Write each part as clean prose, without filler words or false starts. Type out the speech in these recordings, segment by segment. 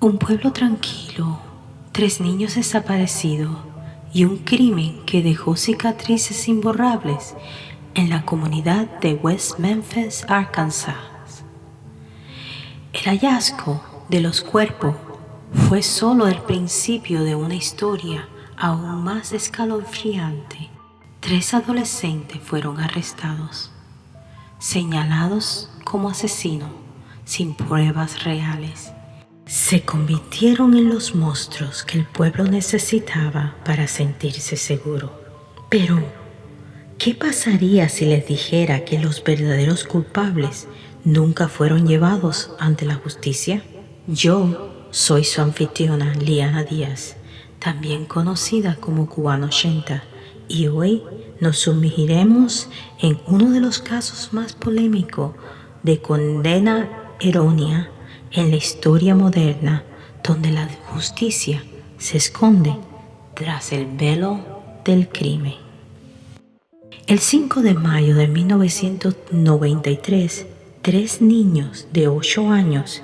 Un pueblo tranquilo, 3 niños desaparecidos y un crimen que dejó cicatrices imborrables en la comunidad de West Memphis, Arkansas. El hallazgo de los cuerpos fue solo el principio de una historia aún más escalofriante. 3 adolescentes fueron arrestados, señalados como asesinos sin pruebas reales. Se convirtieron en los monstruos que el pueblo necesitaba para sentirse seguro. Pero, ¿qué pasaría si les dijera que los verdaderos culpables nunca fueron llevados ante la justicia? Yo soy su anfitriona, Liana Díaz, también conocida como Cubano 80, y hoy nos sumergiremos en uno de los casos más polémicos de condena errónea en la historia moderna, donde la justicia se esconde tras el velo del crimen. El 5 de mayo de 1993, 3 niños de 8 años,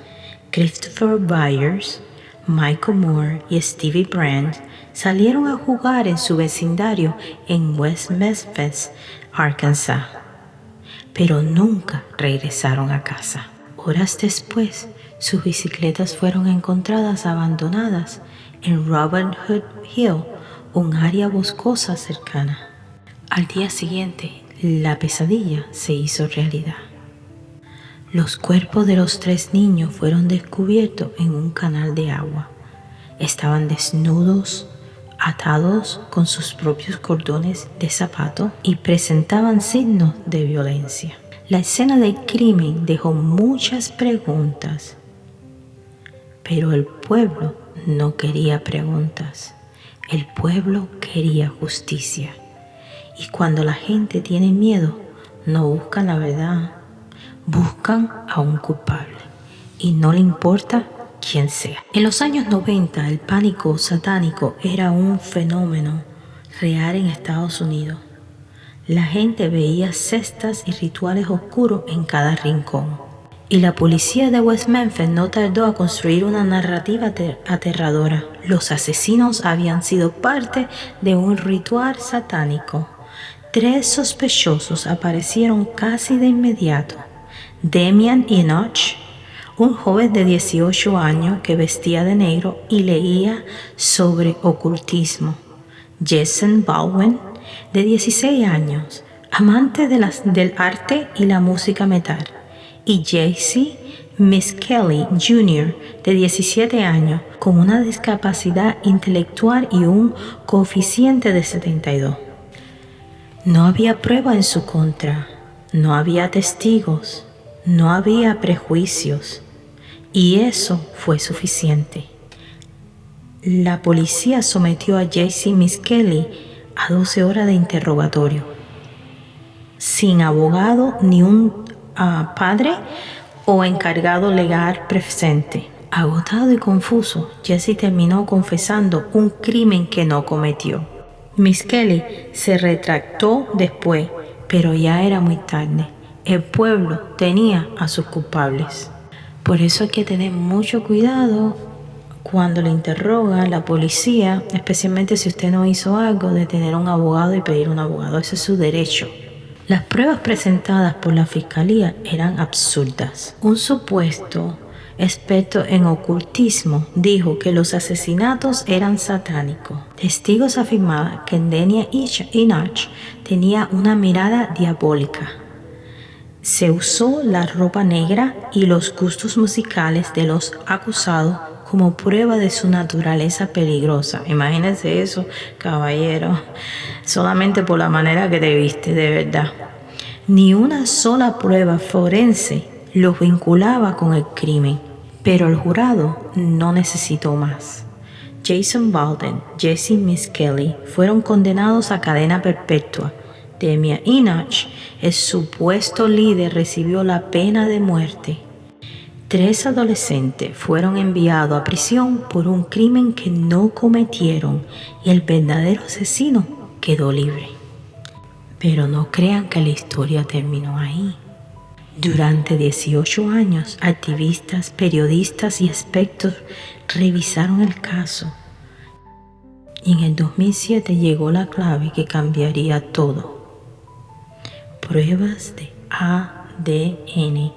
Christopher Byers, Michael Moore y Stevie Brand, salieron a jugar en su vecindario en West Memphis, Arkansas, pero nunca regresaron a casa. Horas después, sus bicicletas fueron encontradas abandonadas en Robin Hood Hill, un área boscosa cercana. Al día siguiente, la pesadilla se hizo realidad. Los cuerpos de los 3 niños fueron descubiertos en un canal de agua. Estaban desnudos, atados con sus propios cordones de zapato y presentaban signos de violencia. La escena del crimen dejó muchas preguntas, pero el pueblo no quería preguntas. El pueblo quería justicia. Y cuando la gente tiene miedo, no buscan la verdad, buscan a un culpable. Y no le importa quién sea. En los años 90, el pánico satánico era un fenómeno real en Estados Unidos. La gente veía sectas y rituales oscuros en cada rincón. Y la policía de West Memphis no tardó a construir una narrativa aterradora. Los asesinos habían sido parte de un ritual satánico. 3 sospechosos aparecieron casi de inmediato. Damian Enoch, un joven de 18 años que vestía de negro y leía sobre ocultismo. Jason Baldwin, de 16 años, amante del arte y la música metal. Y Jesse Miskelly Jr., de 17 años, con una discapacidad intelectual y un coeficiente de 72. No había prueba en su contra, no había testigos, no había prejuicios, y eso fue suficiente. La policía sometió a Jesse Miskelly a 12 horas de interrogatorio, sin abogado ni un padre o encargado legal presente. Agotado y confuso, Jesse terminó confesando un crimen que no cometió. Miskelly se retractó después, pero ya era muy tarde. El pueblo tenía a sus culpables. Por eso hay que tener mucho cuidado cuando le interroga la policía, especialmente si usted no hizo algo, de tener un abogado y pedir un abogado. Ese es su derecho. Las pruebas presentadas por la fiscalía eran absurdas. Un supuesto experto en ocultismo dijo que los asesinatos eran satánicos. Testigos afirmaban que Damian Enoch tenía una mirada diabólica. Se usó la ropa negra y los gustos musicales de los acusados como prueba de su naturaleza peligrosa. Imagínense eso, caballero, solamente por la manera que te viste, de verdad. Ni una sola prueba forense los vinculaba con el crimen, pero el jurado no necesitó más. Jason Baldwin, Jesse Miskelly fueron condenados a cadena perpetua. Damian Enoch, el supuesto líder, recibió la pena de muerte. 3 adolescentes fueron enviados a prisión por un crimen que no cometieron y el verdadero asesino quedó libre. Pero no crean que la historia terminó ahí. Durante 18 años, activistas, periodistas y expertos revisaron el caso. Y en el 2007 llegó la clave que cambiaría todo. Pruebas de ADN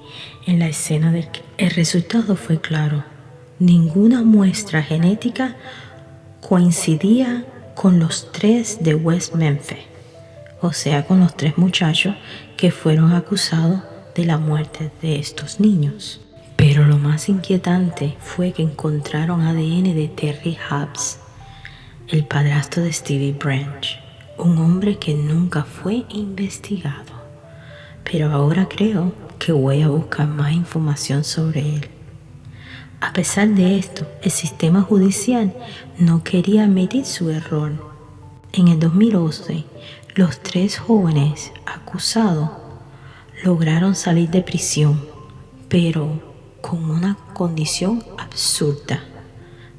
en la escena del crimen. El resultado fue claro. Ninguna muestra genética coincidía con los 3 de West Memphis, o sea, con los 3 muchachos que fueron acusados de la muerte de estos niños. Pero lo más inquietante fue que encontraron ADN de Terry Hobbs, el padrastro de Stevie Branch, un hombre que nunca fue investigado. Pero ahora creo que voy a buscar más información sobre él. A pesar de esto, el sistema judicial no quería admitir su error. En el 2011, los 3 jóvenes acusados lograron salir de prisión, pero con una condición absurda: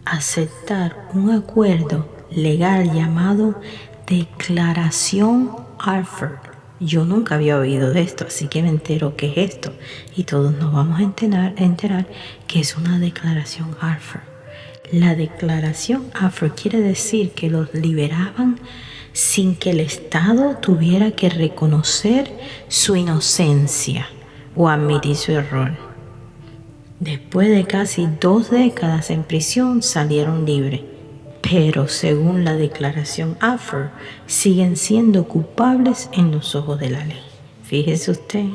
aceptar un acuerdo legal llamado Declaración Harford. Yo nunca había oído de esto, así que me entero qué es esto, y todos nos vamos a enterar que es una declaración Harford. La declaración Harford quiere decir que los liberaban sin que el Estado tuviera que reconocer su inocencia o admitir su error. Después de casi 2 décadas en prisión, salieron libres. Pero según la declaración Harford, siguen siendo culpables en los ojos de la ley. Fíjese usted.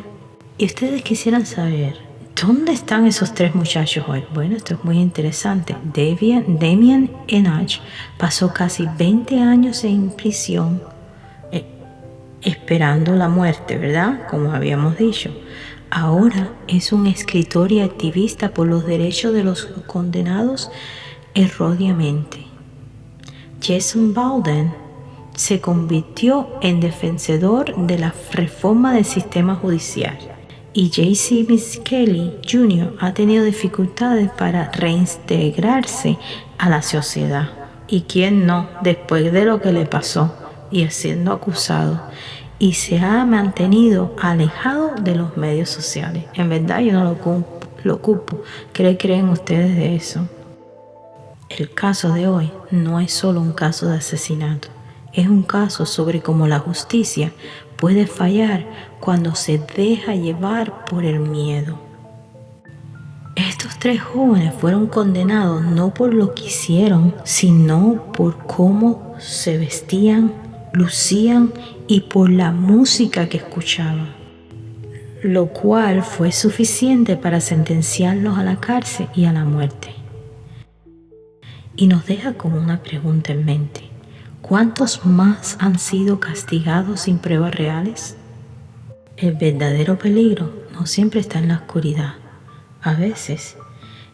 Y ustedes quisieran saber, ¿dónde están esos 3 muchachos hoy? Bueno, esto es muy interesante. Damien Enach pasó casi 20 años en prisión esperando la muerte, ¿verdad? Como habíamos dicho. Ahora es un escritor y activista por los derechos de los condenados erróneamente. Jason Bowden se convirtió en defensor de la reforma del sistema judicial. Y J.C. Kelly Jr. ha tenido dificultades para reintegrarse a la sociedad. ¿Y quién no? Después de lo que le pasó y siendo acusado. Y se ha mantenido alejado de los medios sociales. En verdad yo no lo culpo. ¿Qué creen ustedes de eso? El caso de hoy no es solo un caso de asesinato. Es un caso sobre cómo la justicia puede fallar cuando se deja llevar por el miedo. Estos 3 jóvenes fueron condenados no por lo que hicieron, sino por cómo se vestían, lucían y por la música que escuchaban, lo cual fue suficiente para sentenciarlos a la cárcel y a la muerte. Y nos deja con una pregunta en mente: ¿cuántos más han sido castigados sin pruebas reales? El verdadero peligro no siempre está en la oscuridad. A veces,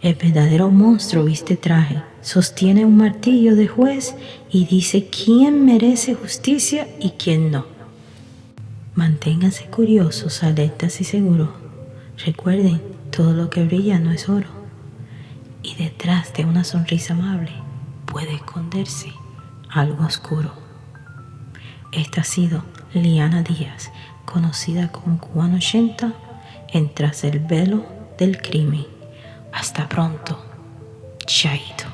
el verdadero monstruo viste traje, sostiene un martillo de juez y dice quién merece justicia y quién no. Manténganse curiosos, alertas y seguros. Recuerden, todo lo que brilla no es oro. Y detrás de una sonrisa amable puede esconderse algo oscuro. Esta ha sido Liana Díaz, conocida como Cubano 80, en Tras el Velo del Crimen. Hasta pronto. Chaito.